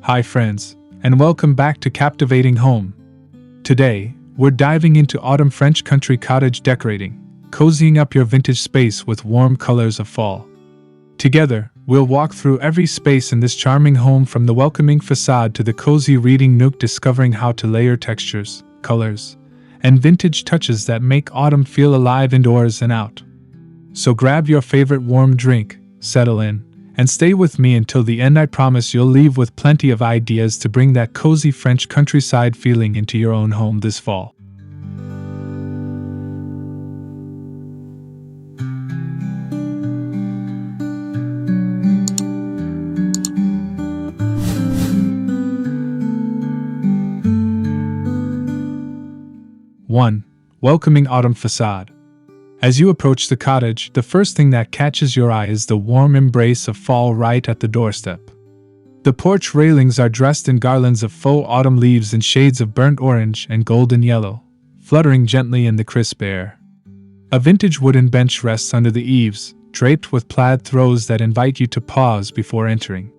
Hi friends, and welcome back to Captivating Home. Today, we're diving into autumn French country cottage decorating, cozying up your vintage space with warm colors of fall. Together, we'll walk through every space in this charming home, from the welcoming facade to the cozy reading nook, discovering how to layer textures, colors, and vintage touches that make autumn feel alive indoors and out. So grab your favorite warm drink, settle in, and stay with me until the end. I promise you'll leave with plenty of ideas to bring that cozy French countryside feeling into your own home this fall. One, welcoming autumn facade. As you approach the cottage, the first thing that catches your eye is the warm embrace of fall right at the doorstep. The porch railings are dressed in garlands of faux autumn leaves in shades of burnt orange and golden yellow, fluttering gently in the crisp air. A vintage wooden bench rests under the eaves, draped with plaid throws that invite you to pause before entering.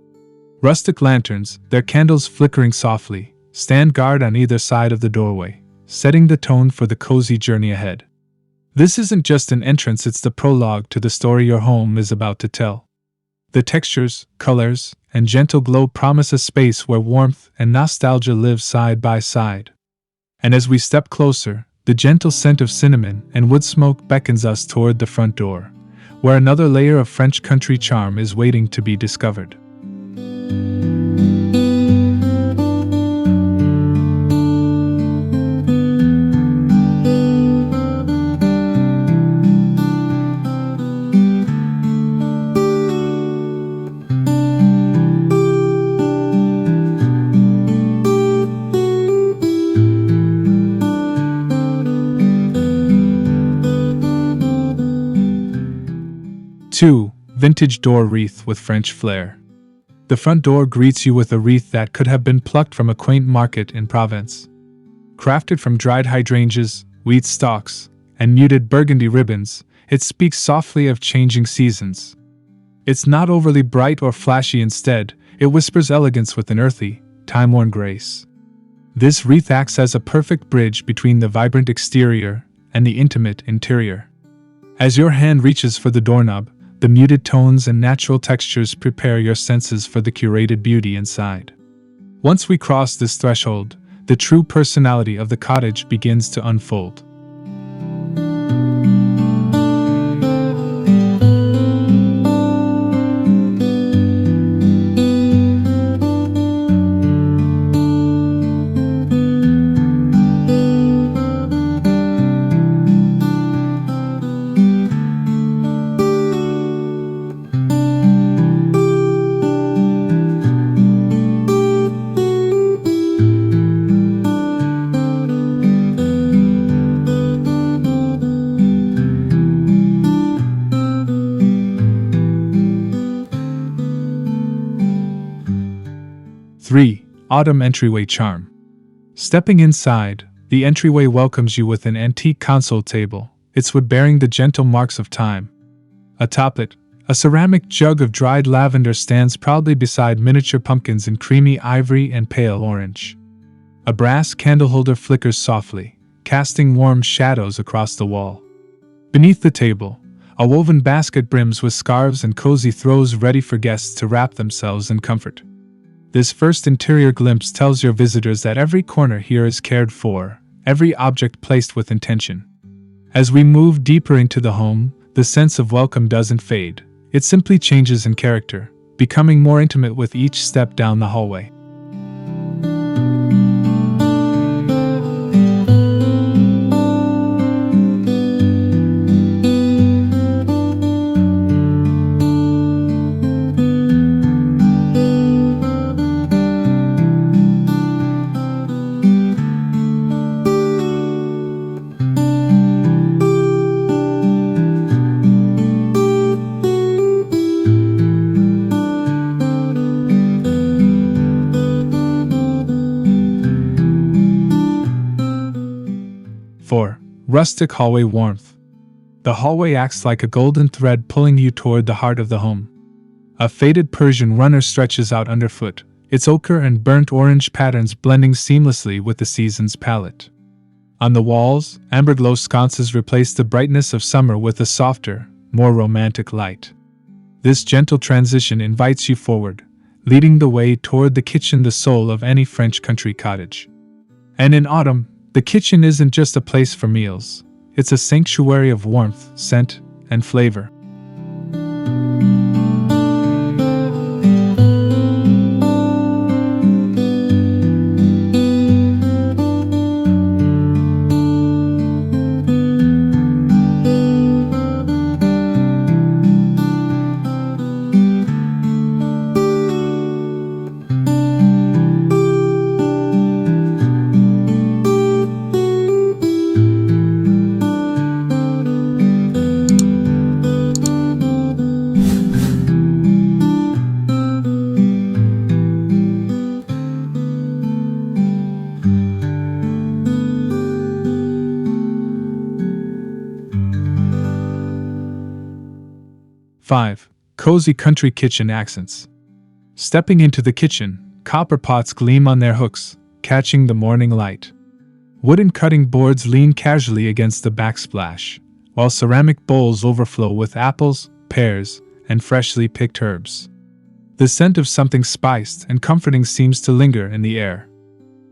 Rustic lanterns, their candles flickering softly, stand guard on either side of the doorway, setting the tone for the cozy journey ahead. This isn't just an entrance, it's the prologue to the story your home is about to tell. The textures, colors, and gentle glow promise a space where warmth and nostalgia live side by side. And as we step closer, the gentle scent of cinnamon and wood smoke beckons us toward the front door, where another layer of French country charm is waiting to be discovered. 2. Vintage door wreath with French flair. The front door greets you with a wreath that could have been plucked from a quaint market in Provence. Crafted from dried hydrangeas, wheat stalks, and muted burgundy ribbons, it speaks softly of changing seasons. It's not overly bright or flashy, instead, it whispers elegance with an earthy, time-worn grace. This wreath acts as a perfect bridge between the vibrant exterior and the intimate interior. As your hand reaches for the doorknob, the muted tones and natural textures prepare your senses for the curated beauty inside. Once we cross this threshold, the true personality of the cottage begins to unfold. Three, autumn entryway charm. Stepping inside, the entryway welcomes you with an antique console table, its wood bearing the gentle marks of time. Atop it, a ceramic jug of dried lavender stands proudly beside miniature pumpkins in creamy ivory and pale orange. A brass candle holder flickers softly, casting warm shadows across the wall. Beneath the table, a woven basket brims with scarves and cozy throws ready for guests to wrap themselves in comfort. This first interior glimpse tells your visitors that every corner here is cared for, every object placed with intention. As we move deeper into the home, the sense of welcome doesn't fade, it simply changes in character, becoming more intimate with each step down the hallway. Rustic hallway warmth. The hallway acts like a golden thread pulling you toward the heart of the home. A faded Persian runner stretches out underfoot, its ochre and burnt orange patterns blending seamlessly with the season's palette. On the walls, amber glow sconces replace the brightness of summer with a softer, more romantic light. This gentle transition invites you forward, leading the way toward the kitchen, the soul of any French country cottage. And in autumn, the kitchen isn't just a place for meals, it's a sanctuary of warmth, scent, and flavor. Five, cozy country kitchen accents. Stepping into the kitchen, copper pots gleam on their hooks, catching the morning light. Wooden cutting boards lean casually against the backsplash, while ceramic bowls overflow with apples, pears, and freshly picked herbs. The scent of something spiced and comforting seems to linger in the air.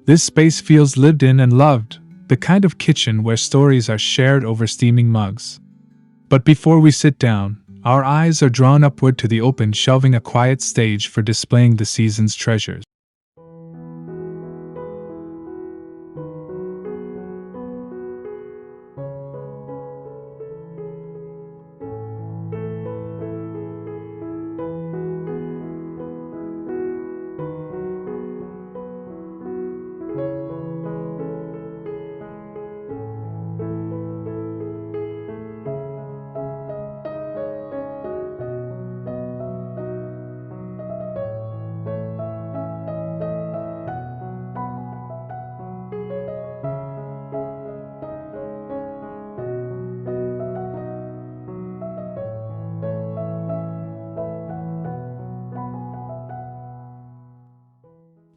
This space feels lived in and loved, the kind of kitchen where stories are shared over steaming mugs. But before we sit down, our eyes are drawn upward to the open shelving, a quiet stage for displaying the season's treasures.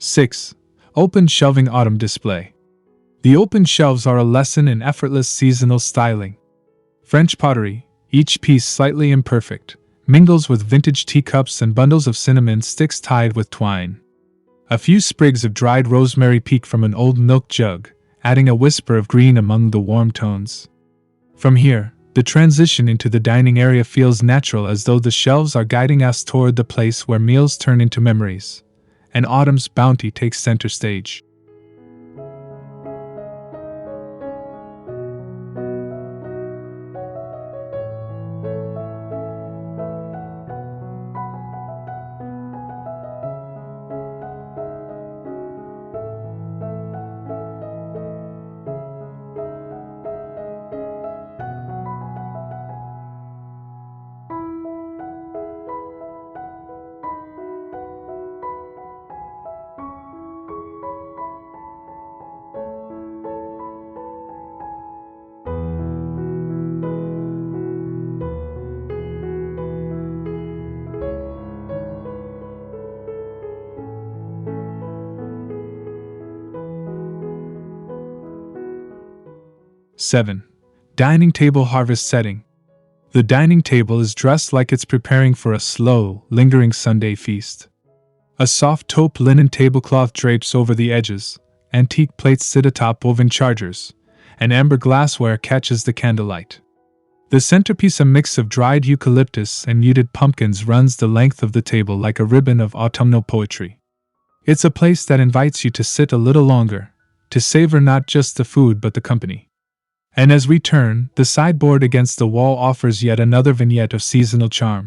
Six, open shelving autumn display. The open shelves are a lesson in effortless seasonal styling. French pottery, each piece slightly imperfect, mingles with vintage teacups and bundles of cinnamon sticks tied with twine. A few sprigs of dried rosemary peek from an old milk jug, adding a whisper of green among the warm tones. From here, the transition into the dining area feels natural, as though the shelves are guiding us toward the place where meals turn into memories, and autumn's bounty takes center stage. Seven, dining table harvest setting. The dining table is dressed like it's preparing for a slow, lingering Sunday feast. A soft taupe linen tablecloth drapes over the edges, antique plates sit atop woven chargers, and amber glassware catches the candlelight. The centerpiece, a mix of dried eucalyptus and muted pumpkins, runs the length of the table like a ribbon of autumnal poetry. It's a place that invites you to sit a little longer, to savor not just the food but the company. And as we turn, the sideboard against the wall offers yet another vignette of seasonal charm.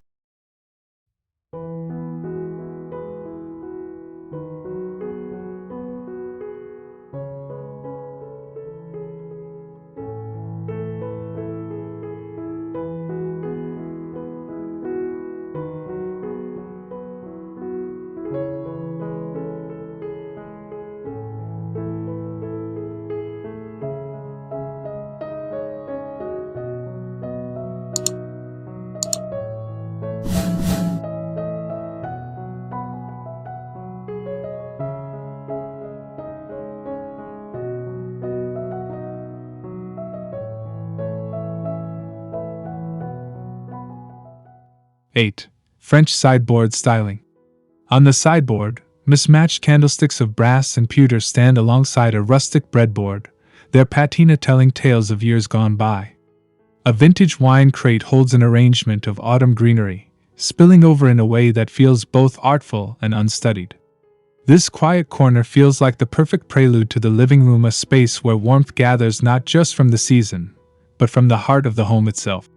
8. French sideboard styling. On the sideboard, mismatched candlesticks of brass and pewter stand alongside a rustic breadboard, their patina telling tales of years gone by. A vintage wine crate holds an arrangement of autumn greenery, spilling over in a way that feels both artful and unstudied. This quiet corner feels like the perfect prelude to the living room, a space where warmth gathers not just from the season, but from the heart of the home itself.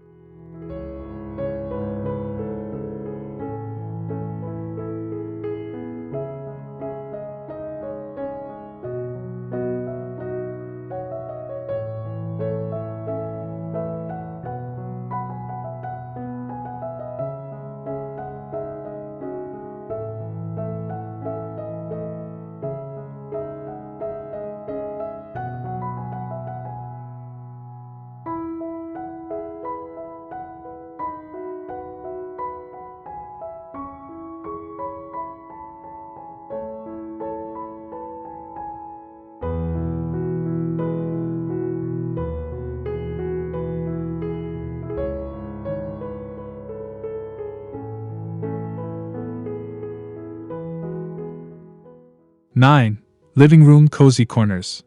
Nine. Living room cozy corners.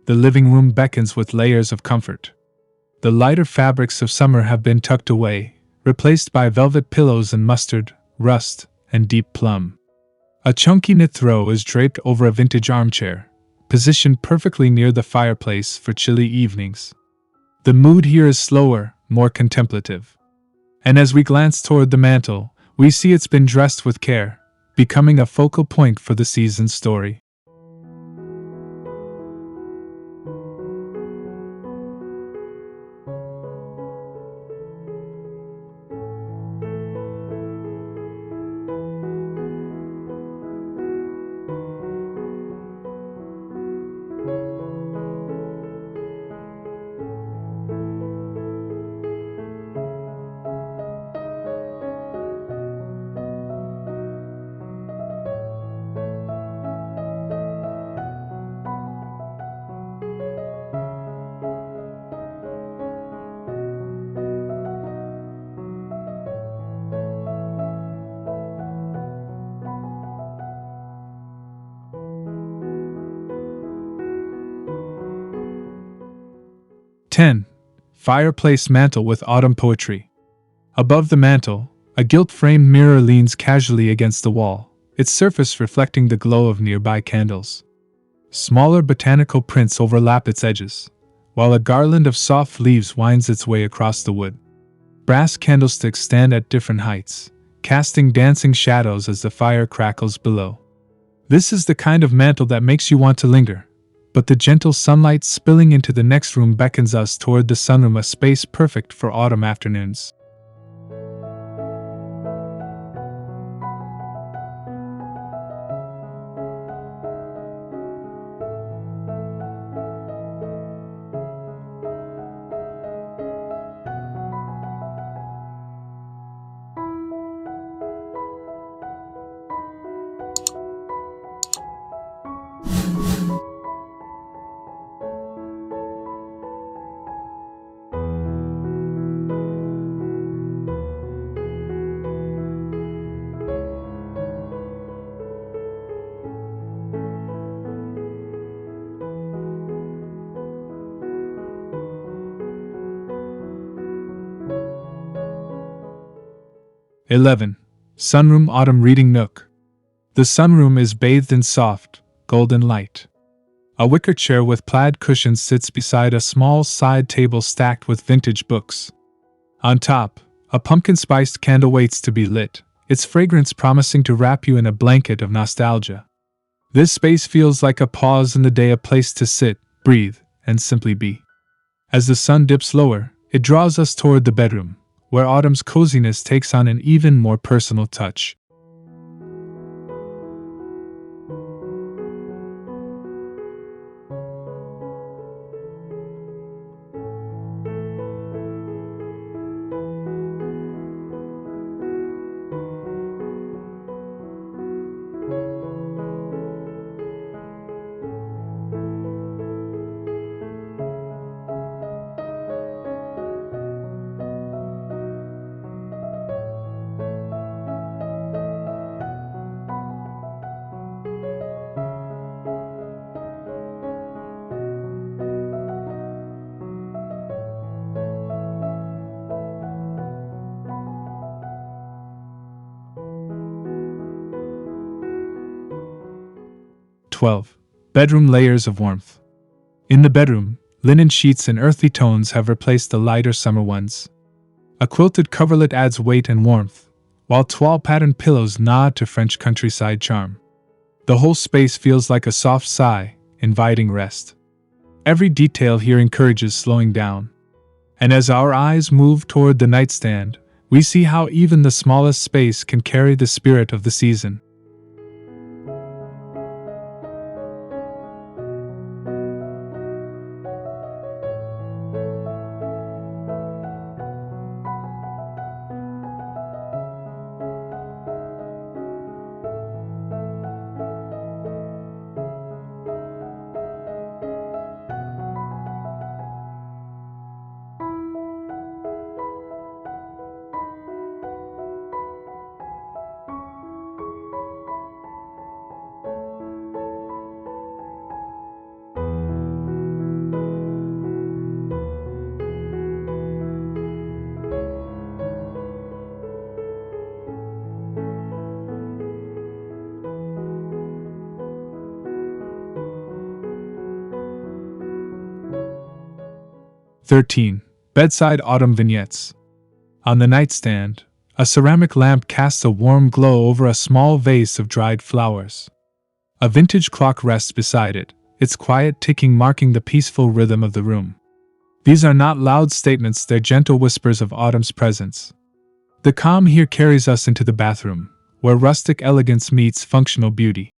The living room beckons with layers of comfort. The lighter fabrics of summer have been tucked away, replaced by velvet pillows in mustard, rust, and deep plum. A chunky knit throw is draped over a vintage armchair, positioned perfectly near the fireplace for chilly evenings. The mood here is slower, more contemplative. And as we glance toward the mantel, we see it's been dressed with care, becoming a focal point for the season's story. "10. Fireplace mantel with autumn poetry. Above the mantel, a gilt-framed mirror leans casually against the wall, its surface reflecting the glow of nearby candles. Smaller botanical prints overlap its edges, while a garland of soft leaves winds its way across the wood. Brass candlesticks stand at different heights, casting dancing shadows as the fire crackles below. This is the kind of mantel that makes you want to linger, but the gentle sunlight spilling into the next room beckons us toward the sunroom, a space perfect for autumn afternoons. "11. Sunroom Autumn Reading Nook. The sunroom is bathed in soft, golden light. A wicker chair with plaid cushions sits beside a small side table stacked with vintage books. On top, a pumpkin-spiced candle waits to be lit, its fragrance promising to wrap you in a blanket of nostalgia. This space feels like a pause in the day, a place to sit, breathe, and simply be. As the sun dips lower, it draws us toward the bedroom, where autumn's coziness takes on an even more personal touch. 12. Bedroom layers of warmth. In the bedroom, linen sheets in earthy tones have replaced the lighter summer ones. A quilted coverlet adds weight and warmth, while toile patterned pillows nod to French countryside charm. The whole space feels like a soft sigh, inviting rest. Every detail here encourages slowing down. And as our eyes move toward the nightstand, we see how even the smallest space can carry the spirit of the season. "13. Bedside autumn vignettes. On the nightstand, a ceramic lamp casts a warm glow over a small vase of dried flowers. A vintage clock rests beside it, its quiet ticking marking the peaceful rhythm of the room. These are not loud statements, they're gentle whispers of autumn's presence. The calm here carries us into the bathroom, where rustic elegance meets functional beauty.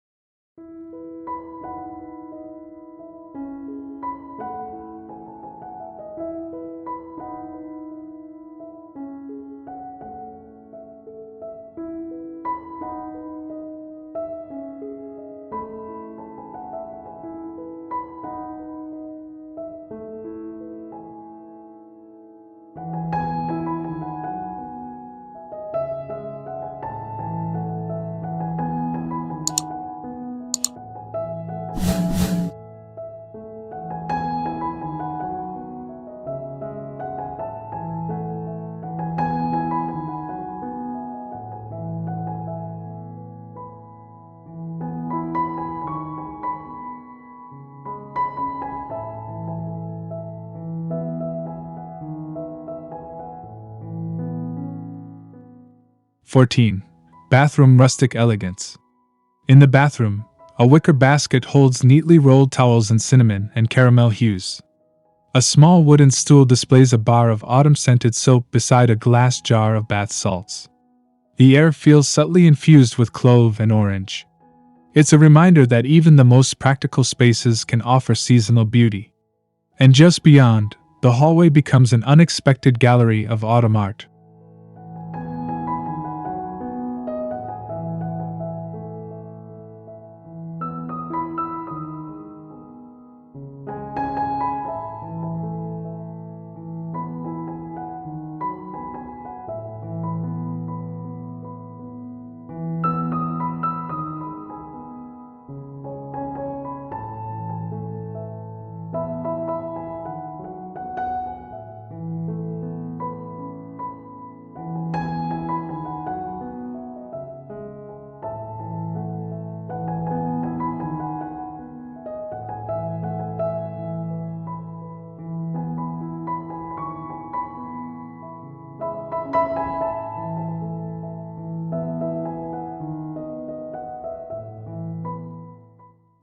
"14. Bathroom rustic elegance. In the bathroom, a wicker basket holds neatly rolled towels in cinnamon and caramel hues. A small wooden stool displays a bar of autumn-scented soap beside a glass jar of bath salts. The air feels subtly infused with clove and orange. It's a reminder that even the most practical spaces can offer seasonal beauty. And just beyond, the hallway becomes an unexpected gallery of autumn art.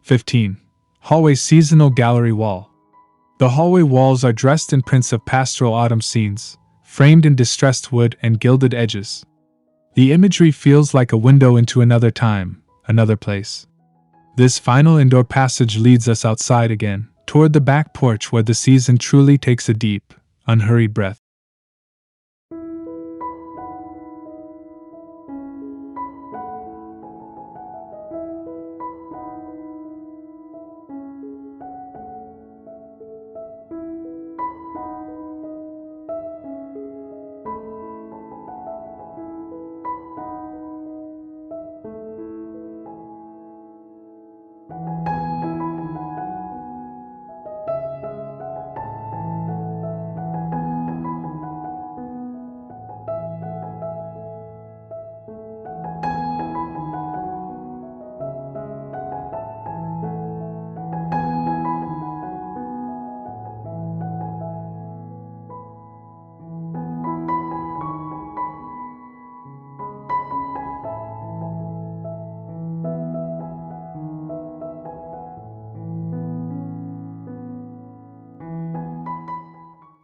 "15. Hallway seasonal gallery wall. The hallway walls are dressed in prints of pastoral autumn scenes, framed in distressed wood and gilded edges. The imagery feels like a window into another time, another place. This final indoor passage leads us outside again, toward the back porch where the season truly takes a deep, unhurried breath.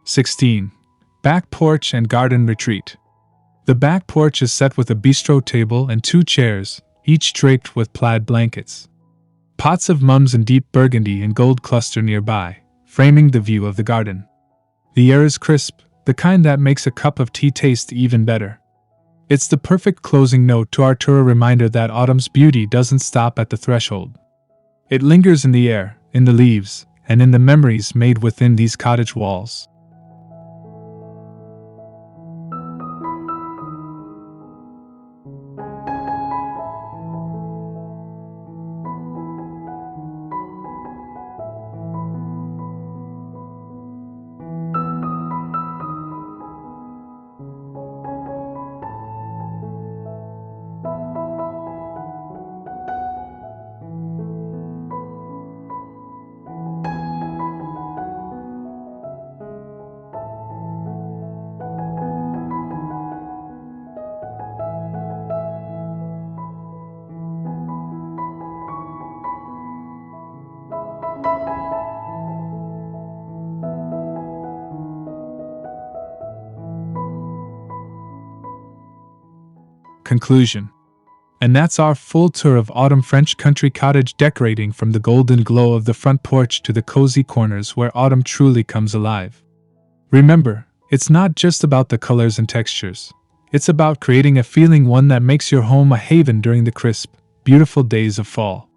16. Back porch and garden retreat. The back porch is set with a bistro table and 2 chairs, each draped with plaid blankets. Pots of mums in deep burgundy and gold cluster nearby, framing the view of the garden. The air is crisp, the kind that makes a cup of tea taste even better. It's the perfect closing note to our tour, a reminder that autumn's beauty doesn't stop at the threshold. It lingers in the air, in the leaves, and in the memories made within these cottage walls. Conclusion. And that's our full tour of autumn French country cottage decorating, from the golden glow of the front porch to the cozy corners where autumn truly comes alive. Remember, it's not just about the colors and textures. It's about creating a feeling, one that makes your home a haven during the crisp, beautiful days of fall.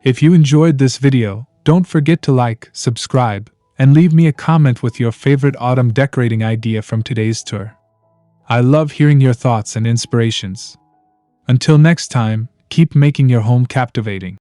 If you enjoyed this video, don't forget to like, subscribe, and leave me a comment with your favorite autumn decorating idea from today's tour. I love hearing your thoughts and inspirations. Until next time, keep making your home captivating.